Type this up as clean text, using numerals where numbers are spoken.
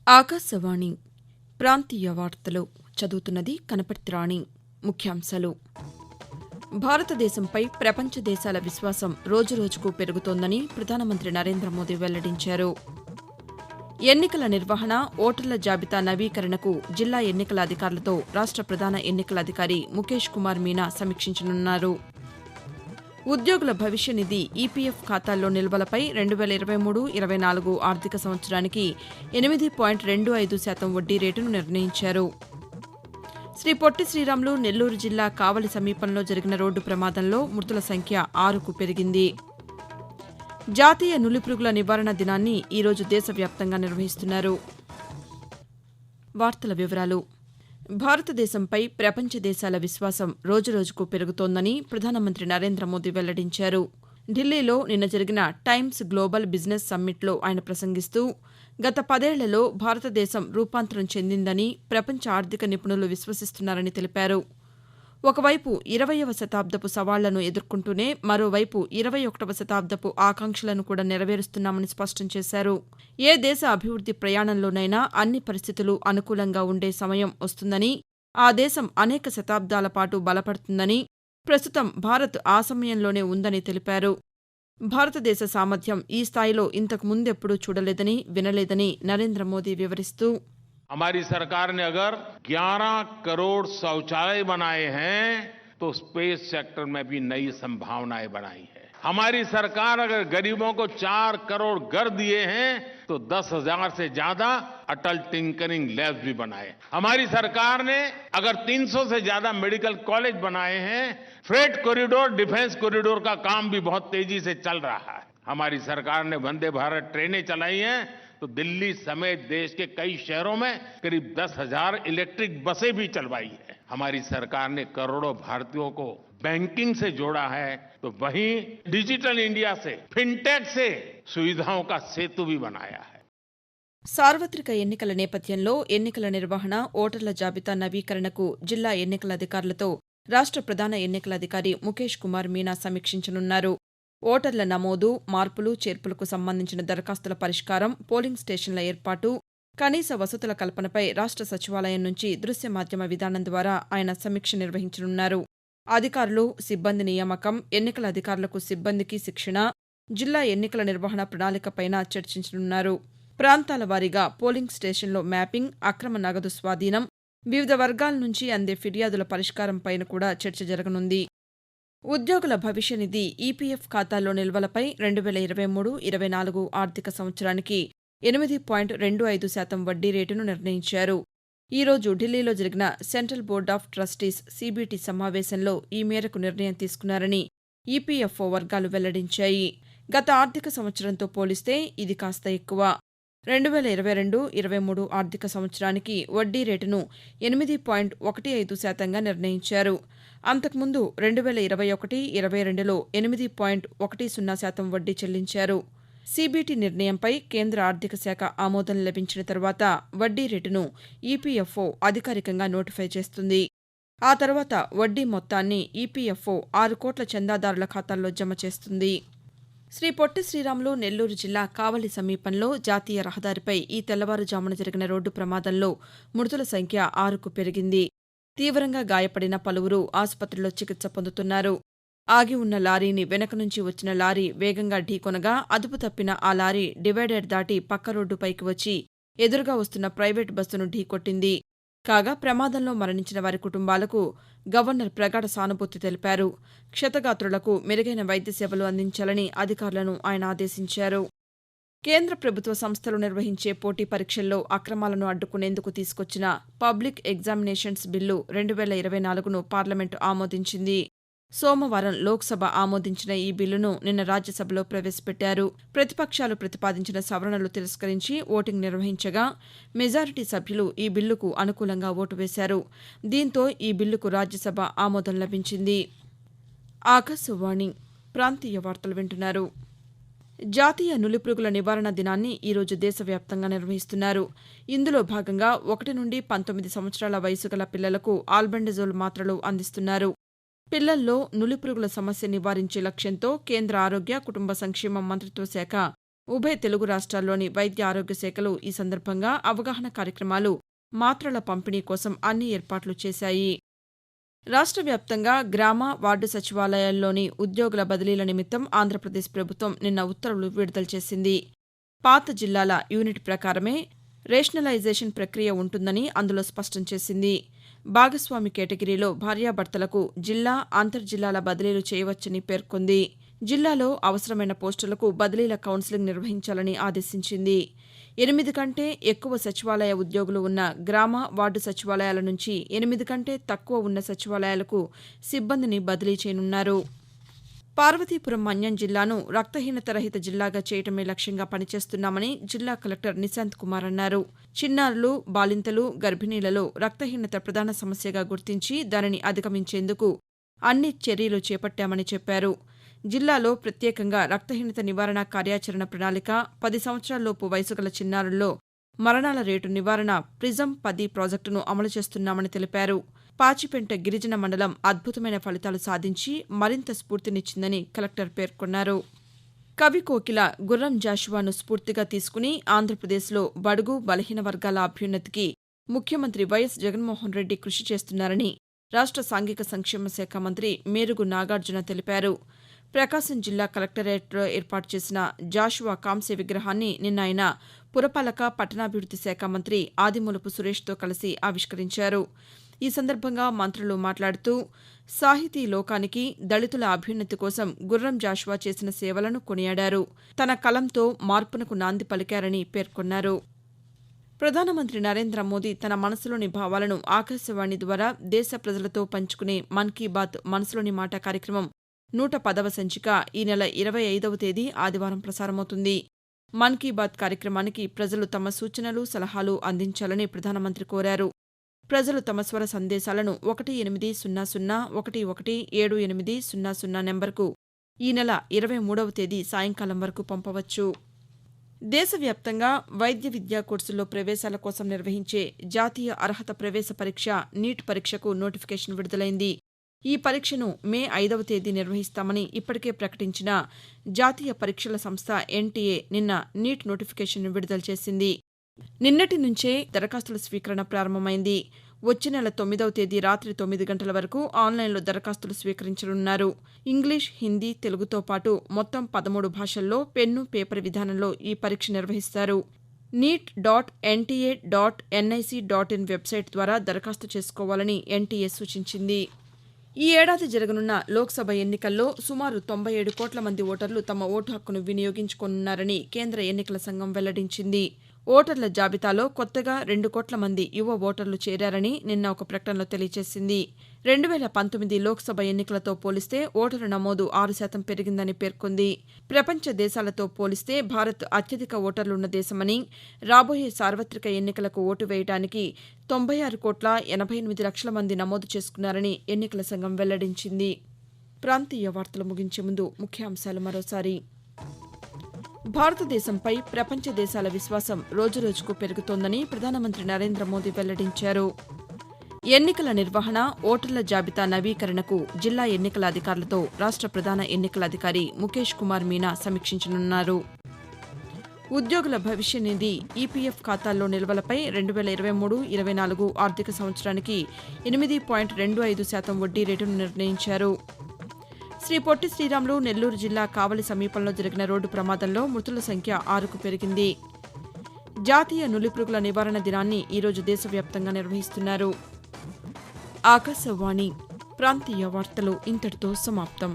ఆకాశవాణి ప్రాంతీయ వార్తలు చదువుతున్నది కనపర్తి రాణి. ముఖ్యాంశాలు. భారతదేశంపై ప్రపంచ దేశాల విశ్వాసం రోజురోజుకు పెరుగుతోందని ప్రధానమంత్రి నరేంద్ర మోదీ వెల్లడించారు. ఎన్నికల నిర్వహణ, ఓటర్ల జాబితా నవీకరణకు జిల్లా ఎన్నికల అధికారులతో రాష్ట ప్రధాన ఎన్నికల అధికారి ముఖేష్ కుమార్ మీనా సమీక్షించనున్నారు. ఉద్యోగుల భవిష్య నిధి ఈపీఎఫ్ ఖాతాల్లో నిల్వలపై 2023-24 ఆర్థిక సంవత్సరానికి 8.25% వడ్డీ రేటును నిర్ణయించారు. శ్రీ పొట్టి శ్రీరాములు నెల్లూరు జిల్లా కావలి సమీపంలో జరిగిన రోడ్డు ప్రమాదంలో మృతుల సంఖ్య 6కు పెరిగింది. జాతీయ నులిపురుగుల నివారణ దినాన్ని ఈరోజు దేశవ్యాప్తంగా నిర్వహిస్తున్నారు. వార్తల వివరాలు. భారతదేశంపై ప్రపంచ దేశాల విశ్వాసం రోజురోజుకు పెరుగుతోందని ప్రధానమంత్రి నరేంద్ర మోదీ వెల్లడించారు. ఢిల్లీలో నిన్న జరిగిన టైమ్స్ గ్లోబల్ బిజినెస్ సమ్మిట్లో ఆయన ప్రసంగిస్తూ గత 10 ఏళ్లలో భారతదేశం రూపాంతరం చెందిందని ప్రపంచ ఆర్థిక నిపుణులు విశ్వసిస్తున్నారని తెలిపారు. ఒకవైపు 20వ శతాబ్దపు సవాళ్లను ఎదుర్కొంటూనే మరోవైపు 21వ శతాబ్దపు ఆకాంక్షలను కూడా నెరవేరుస్తున్నామని స్పష్టం చేశారు. ఏ దేశ అభివృద్ది ప్రయాణంలోనైనా అన్ని పరిస్థితులు అనుకూలంగా ఉండే సమయం వస్తుందని, ఆ దేశం అనేక శతాబ్దాల పాటు బలపడుతుందని, ప్రస్తుతం భారత్ ఆ సమయంలోనే ఉందని తెలిపారు. భారతదేశ సామర్థ్యం ఈ స్థాయిలో ఇంతకు ముందెప్పుడూ చూడలేదని, వినలేదని నరేంద్ర మోదీ వివరిస్తూ हमारी सरकार ने अगर 11 करोड़ शौचालय बनाए हैं तो स्पेस सेक्टर में भी नई संभावनाएं बनाई है। हमारी सरकार अगर गरीबों को 4 करोड़ घर दिए हैं तो 10,000 से ज्यादा अटल टिंकरिंग लैब्स भी बनाए। हमारी सरकार ने अगर 300 से ज्यादा मेडिकल कॉलेज बनाए हैं, फ्रेट कॉरिडोर, डिफेंस कॉरिडोर का काम भी बहुत तेजी से चल रहा है। हमारी सरकार ने वंदे भारत ट्रेनें चलाई हैं तो दिल्ली समेत देश के कई शहरों में करीब 10,000 इलेक्ट्रिक बसें भी चलवाई है। हमारी सरकार ने करोड़ों भारतीयों को बैंकिंग से जोड़ा है तो वहीं डिजिटल इंडिया से, फिनटेक से सुविधाओं का सेतु भी बनाया है। సార్వత్రిక ఎన్నికల నేపథ్యంలో ఎన్నికల నిర్వహణ, ఓటర్ల జాబితా నవీకరణకు జిల్లా ఎన్నికల అధికారులతో రాష్ట ప్రధాన ఎన్నికల అధికారి ముఖేష్ కుమార్ మీనా సమీక్షించనున్నారు. ఓటర్ల నమోదు, మార్పులు, చేర్పులకు సంబంధించిన దరఖాస్తుల పరిష్కారం, పోలింగ్ స్టేషన్ల ఏర్పాటు, కనీస వసతుల కల్పనపై రాష్ట సచివాలయం నుంచి దృశ్య మాధ్యమ విధానం ద్వారా ఆయన సమీక్ష నిర్వహించనున్నారు. అధికారులు, సిబ్బంది నియామకం, ఎన్నికల అధికారులకు సిబ్బందికి శిక్షణ, జిల్లా ఎన్నికల నిర్వహణ ప్రణాళికపైన చర్చించనున్నారు. ప్రాంతాల వారీగా పోలింగ్ స్టేషన్లో మ్యాపింగ్, అక్రమ నగదు స్వాధీనం, వివిధ వర్గాల నుంచి అందే ఫిర్యాదుల పరిష్కారంపైన కూడా చర్చ జరగనుంది. ఉద్యోగుల భవిష్య నిధి ఈపీఎఫ్ ఖాతాల్లో నిల్వలపై 2023-24 ఆర్థిక సంవత్సరానికి 8.25% వడ్డీ రేటును నిర్ణయించారు. ఈరోజు ఢిల్లీలో జరిగిన central board of trustees (CBT) సమావేశంలో ఈ మేరకు నిర్ణయం తీసుకున్నారని ఈపీఎఫ్ఓ వర్గాలు వెల్లడించాయి. గత ఆర్థిక సంవత్సరంతో పోలిస్తే ఇది కాస్త ఎక్కువ. 2022-23 ఆర్థిక సంవత్సరానికి వడ్డీ రేటును 8.15%గా నిర్ణయించారు. అంతకుముందు 2021-22లో 8.10% వడ్డీ చెల్లించారు. సీబీటీ నిర్ణయంపై కేంద్ర ఆర్థిక శాఖ ఆమోదం లభించిన తర్వాత వడ్డీ రేటును ఈపీఎఫ్ఓ అధికారికంగా నోటిఫై చేస్తుంది. ఆ తర్వాత వడ్డీ మొత్తాన్ని ఈపీఎఫ్ఓ 6 కోట్ల చందాదారుల ఖాతాల్లో జమ చేస్తుంది. శ్రీ పొట్టి శ్రీరాములు నెల్లూరు జిల్లా కావలి సమీపంలో జాతీయ రహదారిపై ఈ తెల్లవారుజామున జరిగిన రోడ్డు ప్రమాదంలో మృతుల సంఖ్య 6కు పెరిగింది. తీవ్రంగా గాయపడిన పలువురు ఆసుపత్రిలో చికిత్స పొందుతున్నారు. ఆగి ఉన్న లారీని వెనక నుంచి వచ్చిన లారీ వేగంగా ఢీకొనగా అదుపు తప్పిన ఆ లారీ డివైడర్ దాటి పక్క రోడ్డుపైకి వచ్చి ఎదురుగా వస్తున్న ప్రైవేట్ బస్సును ఢీకొట్టింది. కాగా ప్రమాదంలో మరణించిన వారి కుటుంబాలకు గవర్నర్ ప్రగాఢ సానుభూతి తెలిపారు. క్షతగాత్రులకు మెరుగైన వైద్య సేవలు అందించాలని అధికారులను ఆయన ఆదేశించారు. కేంద్ర ప్రభుత్వ సంస్థలు నిర్వహించే పోటీ పరీక్షల్లో అక్రమాలను అడ్డుకునేందుకు తీసుకొచ్చిన పబ్లిక్ ఎగ్జామినేషన్స్ బిల్లు 2024ను పార్లమెంటు ఆమోదించింది. సోమవారం లోక్సభ ఆమోదించిన ఈ బిల్లును నిన్న రాజ్యసభలో ప్రవేశపెట్టారు. ప్రతిపక్షాలు ప్రతిపాదించిన సవరణలు తిరస్కరించి ఓటింగ్ నిర్వహించగా మెజారిటీ సభ్యులు ఈ బిల్లుకు అనుకూలంగా ఓటు వేశారు. దీంతో ఈ బిల్లుకు రాజ్యసభ ఆమోదం లభించింది. ఆకాశవాణి ప్రాంతీయ వార్తలు వింటున్నారు. జాతీయ నులిపురుగుల నివారణ దినాన్ని ఈరోజు దేశవ్యాప్తంగా నిర్వహిస్తున్నారు. ఇందులో భాగంగా 1 నుండి 19 సంవత్సరాల వయసు గల పిల్లలకు ఆల్బెండజోల్ మాత్రలు అందిస్తున్నారు. పిల్లల్లో నులిపురుగుల సమస్య నివారించే లక్ష్యంతో కేంద్ర ఆరోగ్య, కుటుంబ సంక్షేమ మంత్రిత్వ శాఖ ఉభయ తెలుగు రాష్ట్రాల్లోని వైద్య ఆరోగ్య శాఖలు ఈ సందర్భంగా అవగాహన కార్యక్రమాలు, మాత్రల పంపిణీ కోసం అన్ని ఏర్పాట్లు చేశాయి. రాష్ట్ర వ్యాప్తంగా గ్రామ, వార్డు సచివాలయాల్లోని ఉద్యోగుల బదిలీల నిమిత్తం ఆంధ్రప్రదేశ్ ప్రభుత్వం నిన్న ఉత్తర్వులు విడుదల చేసింది. పాత జిల్లాల యూనిట్ ప్రకారమే రేషనలైజేషన్ ప్రక్రియ ఉంటుందని అందులో స్పష్టం చేసింది. భాగస్వామి కేటగిరీలో భార్యాభర్తలకు జిల్లా, అంతర్జిల్లాల బదిలీలు చేయవచ్చని పేర్కొంది. జిల్లాలో అవసరమైన పోస్టులకు బదిలీల కౌన్సిలింగ్ నిర్వహించాలని ఆదేశించింది. 8 కంటే ఎక్కువ సచివాలయ ఉద్యోగులు ఉన్న గ్రామ, వార్డు సచివాలయాల నుంచి 8 కంటే తక్కువ ఉన్న సచివాలయాలకు సిబ్బందిని బదిలీ చేయనున్నారు. పార్వతీపురం మన్యం జిల్లాను రక్తహీనత రహిత జిల్లాగా చేయటమే లక్ష్యంగా పనిచేస్తున్నామని జిల్లా కలెక్టర్ నిశాంత్ కుమార్ అన్నారు. చిన్నారులు, బాలింతలు, గర్భిణీలలో రక్తహీనత ప్రధాన సమస్యగా గుర్తించి దానిని అధిగమించేందుకు అన్ని చర్యలు చేపట్టామని చెప్పారు. జిల్లాలో ప్రత్యేకంగా రక్తహీనత నివారణ కార్యాచరణ ప్రణాళిక, 10 సంవత్సరాల్లోపు వయసు గల చిన్నారుల్లో మరణాల రేటు నివారణ ప్రిజం-10 ప్రాజెక్టును అమలు చేస్తున్నామని తెలిపారు. పాచిపెంట గిరిజన మండలం అద్భుతమైన ఫలితాలు సాధించి మరింత స్ఫూర్తినిచ్చిందని కలెక్టర్ పేర్కొన్నారు. కవి కోకిల గుర్రం జాషువాను స్ఫూర్తిగా తీసుకుని ఆంధ్రప్రదేశ్లో బడుగు, బలహీన వర్గాల అభ్యున్నతికి ముఖ్యమంత్రి వైఎస్ జగన్మోహన్ రెడ్డి కృషి చేస్తున్నారని రాష్ట్ర సాంఘిక సంక్షేమ శాఖ మంత్రి మేరుగు నాగార్జున తెలిపారు. ప్రకాశం జిల్లా కలెక్టరేట్లో ఏర్పాటు చేసిన జాషువా కాంస్య విగ్రహాన్ని నిన్న ఆయన పురపాలక, పట్టణాభివృద్ది శాఖ మంత్రి ఆదిమూలపు సురేష్తో కలిసి ఆవిష్కరించారు. ఈ సందర్భంగా మంత్రులు మాట్లాడుతూ సాహితీ లోకానికి, దళితుల అభ్యున్నతి కోసం గుర్రం జాషువా చేసిన సేవలను కొనియాడారు. తన కలంతో మార్పునకు నాంది పలికారని పేర్కొన్నారు. ప్రధానమంత్రి నరేంద్ర మోదీ తన మనసులోని భావాలను ఆకాశవాణి ద్వారా దేశ ప్రజలతో పంచుకునే మన్ కీ బాత్ మనసులోని మాట కార్యక్రమం 110వ సంచిక ఈ నెల 25వ తేదీ ఆదివారం ప్రసారమవుతుంది. మన్ కీ బాత్ కార్యక్రమానికి ప్రజలు తమ సూచనలు, సలహాలు అందించాలని ప్రధానమంత్రి కోరారు. ప్రజలు తమ స్వర సందేశాలను 1800117800 నెంబర్కు ఈ నెల 23వ తేదీ సాయంకాలం వరకు పంపవచ్చు. దేశవ్యాప్తంగా వైద్య విద్యా కోర్సుల్లో ప్రవేశాల కోసం నిర్వహించే జాతీయ అర్హత ప్రవేశ పరీక్ష నీట్ పరీక్షకు నోటిఫికేషన్ విడుదలైంది. ఈ పరీక్షను మే 5వ తేదీ నిర్వహిస్తామని ఇప్పటికే ప్రకటించిన జాతీయ పరీక్షల సంస్థ ఎన్టీఏ నిన్న నీట్ నోటిఫికేషన్ను విడుదల చేసింది. నిన్నటి నుంచే దరఖాస్తుల స్వీకరణ ప్రారంభమైంది. వచ్చే నెల 9వ తేదీ రాత్రి 9 గంటల వరకు ఆన్లైన్లో దరఖాస్తులు స్వీకరించనున్నారు. ఇంగ్లీష్, హిందీ, తెలుగుతో పాటు మొత్తం 13 భాషల్లో పెన్ను, పేపర్ విధానంలో ఈ పరీక్ష నిర్వహిస్తారు. neet.nta.nic.in వెబ్సైట్ ద్వారా దరఖాస్తు చేసుకోవాలని ఎన్టీఏ సూచించింది. ఈ ఏడాది జరగనున్న లోక్సభ ఎన్నికల్లో సుమారు 97 కోట్ల మంది ఓటర్లు తమ ఓటు హక్కును వినియోగించుకోనున్నారని కేంద్ర ఎన్నికల సంఘం వెల్లడించింది. ఓటర్ల జాబితాలో కొత్తగా 2 కోట్ల మంది యువ ఓటర్లు చేరారని నిన్న ఒక ప్రకటనలో తెలియజేసింది. 2019 లోక్సభ ఎన్నికలతో పోలిస్తే ఓటరు నమోదు 6% పెరిగిందని పేర్కొంది. ప్రపంచ దేశాలతో పోలిస్తే భారత్ అత్యధిక ఓటర్లున్న దేశమని, రాబోయే సార్వత్రిక ఎన్నికలకు ఓటు వేయడానికి 96,88 లక్షల మంది నమోదు చేసుకున్నారని ఎన్నికల సంఘం వెల్లడించింది. ప్రాంతీయ వార్తలు ముగించే ముందు ముఖ్యాంశాలు మరోసారి. భారతదేశంపై ప్రపంచ దేశాల విశ్వాసం రోజురోజుకు పెరుగుతోందని ప్రధానమంత్రి నరేంద్ర మోదీ వెల్లడించారు. ఎన్నికల నిర్వహణ, ఓటర్ల జాబితా నవీకరణకు జిల్లా ఎన్నికల అధికారులతో రాష్ట్ర ప్రధాన ఎన్నికల అధికారి ముఖేష్ కుమార్ మీనా సమీక్షించనున్నారు. ఉద్యోగుల భవిష్య నిధి ఈపీఎఫ్ ఖాతాల్లో నిల్వలపై 2023-24 ఆర్థిక సంవత్సరానికి 8.25% వడ్డీ రేటును నిర్ణయించారు. శ్రీ పొట్టి శ్రీరాములు నెల్లూరు జిల్లా కావలి సమీపంలో జరిగిన రోడ్డు ప్రమాదంలో మృతుల సంఖ్య 6కు పెరిగింది. జాతీయ నులిపురుగుల నివారణ దినాన్ని ఈరోజు దేశవ్యాప్తంగా నిర్వహిస్తున్నారు. ఆకాశవాణి ప్రాంతీయ వార్తలు ఇంతటితో సమాప్తం.